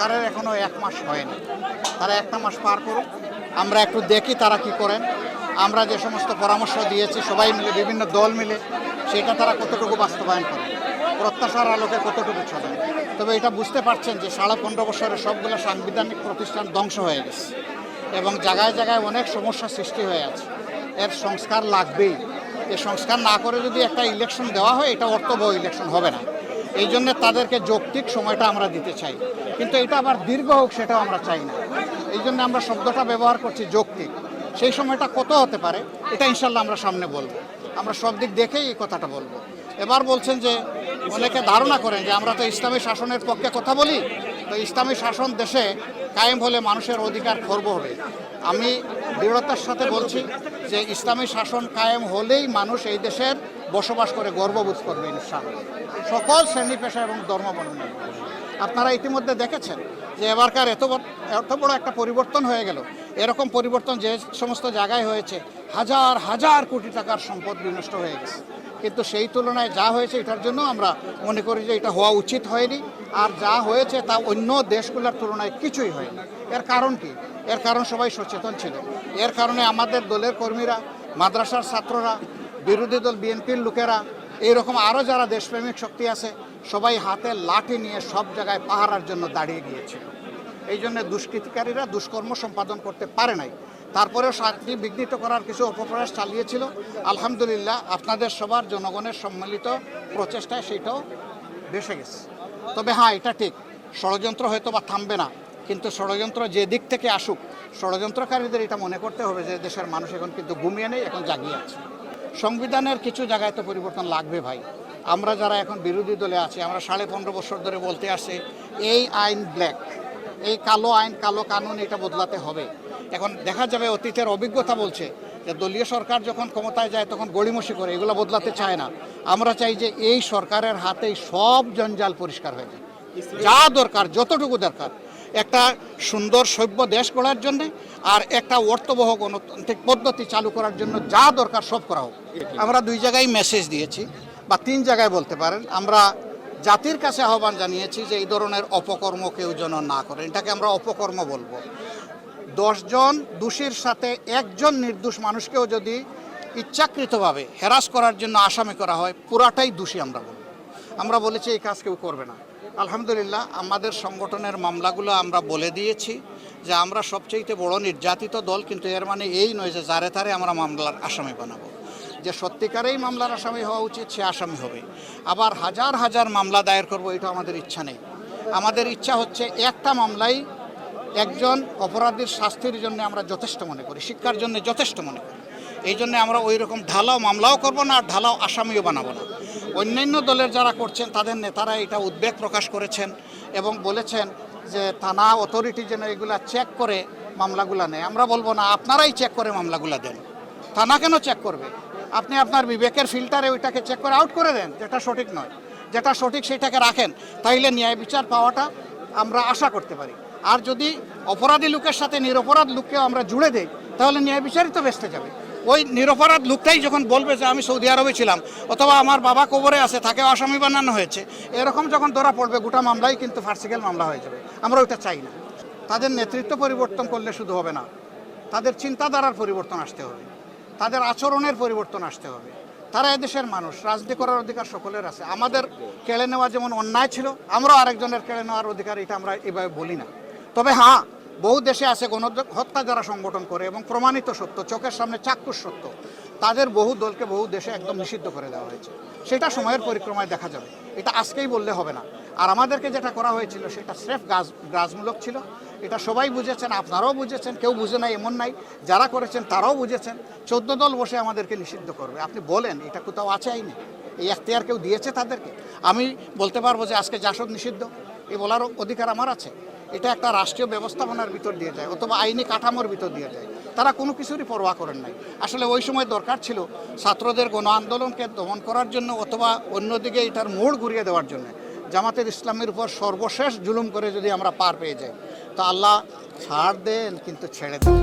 সরকারের এখনও 1 মাস হয়নি, তারা 1টা মাস পার করুক, আমরা একটু দেখি তারা কি করেন। আমরা যে সমস্ত পরামর্শ দিয়েছি সবাই মিলে, বিভিন্ন দল মিলে, সেটা তারা কতটুকু বাস্তবায়ন করে, প্রত্যাশার আলোকে কতটুকু চলে। তবে এটা বুঝতে পারছেন যে 15.5 বছরে সবগুলো সাংবিধানিক প্রতিষ্ঠান ধ্বংস হয়ে গেছে এবং জায়গায় জায়গায় অনেক সমস্যা সৃষ্টি হয়ে আছে। এর সংস্কার লাগবেই। এই সংস্কার না করে যদি একটা ইলেকশন দেওয়া হয়, এটা অর্থবহ ইলেকশন হবে না। এই জন্য তাদেরকে যৌক্তিক সময়টা আমরা দিতে চাই, কিন্তু এটা আবার দীর্ঘ হোক সেটাও আমরা চাই না। এই জন্য আমরা শব্দটা ব্যবহার করছি যৌক্তিক। সেই সময়টা কত হতে পারে এটা ইনশাল্লাহ আমরা সামনে বলবো, আমরা সব দিক দেখেই এই কথাটা বলবো। এবার বলছেন যে অনেকে ধারণা করেন যে আমরা তো ইসলামী শাসনের পক্ষে কথা বলি, তো ইসলামী শাসন দেশে কায়েম হলে মানুষের অধিকার খর্ব হবে। আমি দৃঢ়তার সাথে বলছি যে ইসলামী শাসন কায়েম হলেই মানুষ এই দেশের বসবাস করে গর্ববোধ করবে ইনশাআল্লাহ, সকল শ্রেণী পেশা এবং ধর্মবর্ণ। আপনারা ইতিমধ্যে দেখেছেন যে এবারকার এত বড় একটা পরিবর্তন হয়ে গেল। এরকম পরিবর্তন যে সমস্ত জায়গায় হয়েছে, হাজার হাজার কোটি টাকার সম্পদ বিনষ্ট হয়ে গেছে, কিন্তু সেই তুলনায় যা হয়েছে এটার জন্য আমরা মনে করি যে এটা হওয়া উচিত হয়নি। আর যা হয়েছে তা অন্য দেশগুলোর তুলনায় কিছুই হয়নি। এর কারণ কি? এর কারণ সবাই সচেতন ছিল। এর কারণে আমাদের দলের কর্মীরা, মাদ্রাসার ছাত্ররা, বিরোধী দল বিএনপির লোকেরা, এইরকম আরও যারা দেশপ্রেমিক শক্তি আছে, সবাই হাতে লাঠি নিয়ে সব জায়গায় পাহারার জন্য দাঁড়িয়ে গিয়েছিল। এই জন্য দুষ্কৃতিকারীরা দুষ্কর্ম সম্পাদন করতে পারে নাই। তারপরেও শান্তি বিঘ্নিত করার কিছু অপপ্রয়াস চালিয়েছিল। আলহামদুলিল্লাহ আপনাদের সবার জনগণের সম্মিলিত প্রচেষ্টায় সেটাও ভেসে গেছে। তবে হ্যাঁ, এটা ঠিক, ষড়যন্ত্র হয়তো বা থামবে না, কিন্তু ষড়যন্ত্র যে দিক থেকে আসুক, ষড়যন্ত্রকারীদের এটা মনে করতে হবে যে দেশের মানুষ এখন কিন্তু ঘুমিয়ে নেই, এখন জাগিয়ে আছে। সংবিধানের কিছু জায়গায় তো পরিবর্তন লাগবে ভাই। আমরা যারা এখন বিরোধী দলে আছি, আমরা 15.5 বছর ধরে বলতে আসছি এই আইন ব্ল্যাক, এই কালো আইন, কালো কানুন, এটা বদলাতে হবে। এখন দেখা যাবে অতীতের অভিজ্ঞতা বলছে যে দলীয় সরকার যখন ক্ষমতায় যায় তখন গড়িমসি করে, এগুলো বদলাতে চায় না। আমরা চাই যে এই সরকারের হাতেই সব জঞ্জাল পরিষ্কার হয়ে যায়, যা দরকার, যতটুকু দরকার একটা সুন্দর সভ্য দেশ গড়ার জন্য আর একটা অর্থবহ গণতান্ত্রিক পদ্ধতি চালু করার জন্য যা দরকার সব করা হোক। আমরা 2 জায়গায় মেসেজ দিয়েছি বা 3 জায়গায় বলতে পারেন। আমরা জাতির কাছে আহ্বান জানিয়েছি যে এই ধরনের অপকর্ম কেউ যেন না করে, এটাকে আমরা অপকর্ম বলবো। 10 জন দোষীর সাথে একজন নির্দোষ মানুষকেও যদি ইচ্ছাকৃতভাবে হ্যারাস করার জন্য আসামি করা হয়, পুরাটাই দোষী আমরা বলব। আমরা বলেছি এই কাজ কেউ করবে না। আলহামদুলিল্লাহ আমাদের সংগঠনের মামলাগুলো আমরা বলে দিয়েছি যে আমরা সবচেয়ে বড় নির্যাতিত দল, কিন্তু এর মানে এই নয় যে যারে তারে আমরা মামলার আসামি বানাবো। যে সত্যিকারেই মামলার আসামি হওয়া উচিত সে আসামি হবে। আবার হাজার হাজার মামলা দায়ের করবো এটা আমাদের ইচ্ছা নেই। আমাদের ইচ্ছা হচ্ছে একটা মামলাই একজন অপরাধীর শাস্তির জন্য আমরা যথেষ্ট মনে করি, শিক্ষার জন্য যথেষ্ট মনে করি। এই জন্য আমরা ওই রকম ঢালাও মামলাও করব না, আর ঢালাও আসামিও বানাবো না। অন্যান্য দলের যারা করছেন তাদের নেতারা এটা উদ্বেগ প্রকাশ করেছেন এবং বলেছেন যে থানা অথরিটি যেন এগুলা চেক করে মামলাগুলা নেয়। আমরা বলবো না, আপনারাই চেক করে মামলাগুলা দেন। থানা কেন চেক করবে? আপনি আপনার বিবেকের ফিল্টারে ওইটাকে চেক করে আউট করে দেন, যেটা সঠিক নয়। যেটা সঠিক সেটাকে রাখেন, তাইলে ন্যায় বিচার পাওয়াটা আমরা আশা করতে পারি। আর যদি অপরাধী লোকের সাথে নিরপরাধ লোককেও আমরা জুড়ে দেই, তাহলে ন্যায় বিচারই তো বেঁচতে যাবে। ওই নিরপরাধ লোকটাই যখন বলবে যে আমি সৌদি আরবে ছিলাম অথবা আমার বাবা কবরে আছে, তাকেও আসামি বানানো হয়েছে, এরকম যখন ধরা পড়বে গোটা মামলাই কিন্তু ফার্সিক্যাল মামলা হয়ে যাবে। আমরা ওইটা চাই না। তাদের নেতৃত্ব পরিবর্তন করলে শুধু হবে না, তাদের চিন্তাধারার পরিবর্তন আসতে হবে, তাদের আচরণের পরিবর্তন আসতে হবে। তারা এদেশের মানুষ, রাজনীতি করার অধিকার সকলের আছে। আমাদের কেড়ে নেওয়া যেমন অন্যায় ছিল, আমরাও আরেকজনের কেড়ে নেওয়ার অধিকার, এটা আমরা এভাবে বলি না। তবে হ্যাঁ, বহু দেশে আছে গণহত্যা যারা সংগঠন করে এবং প্রমাণিত সত্য, চোখের সামনে চাক্ষুষ সত্য, তাদের বহু দলকে বহু দেশে একদম নিষিদ্ধ করে দেওয়া হয়েছে। সেটা সময়ের পরিক্রমায় দেখা যাবে, এটা আজকেই বললে হবে না। আর আমাদেরকে যেটা করা হয়েছিল সেটা স্রেফ গ্রাজমূলক ছিল, এটা সবাই বুঝেছেন, আপনারাও বুঝেছেন, কেউ বুঝে নাই এমন নাই, যারা করেছেন তারাও বুঝেছেন। 14 দল বসে আমাদেরকে নিষিদ্ধ করবে, আপনি বলেন এটা কোথাও আছে আইনে? এই এখতিয়ার কেউ দিয়েছে তাদেরকে? আমি বলতে পারবো যে আজকে জাসদ নিষিদ্ধ, এই বলার অধিকার আমার আছে? এটা একটা রাষ্ট্রীয় ব্যবস্থাপনার ভিতর দিয়ে যায় অথবা আইনি কাঠামোর ভিতর দিয়ে যায়। তারা কোনো কিছুরই পরোয়া করেন নাই। আসলে ওই সময় দরকার ছিল ছাত্রদের গণ আন্দোলনকে দমন করার জন্য অথবা অন্যদিকে এটার মোড় ঘুরিয়ে দেওয়ার জন্য। জামাতের ইসলামের উপর সর্বশেষ জুলুম করে যদি আমরা পার পেয়ে যাই, তো আল্লাহ ছাড় দেন কিন্তু ছেড়ে দেন।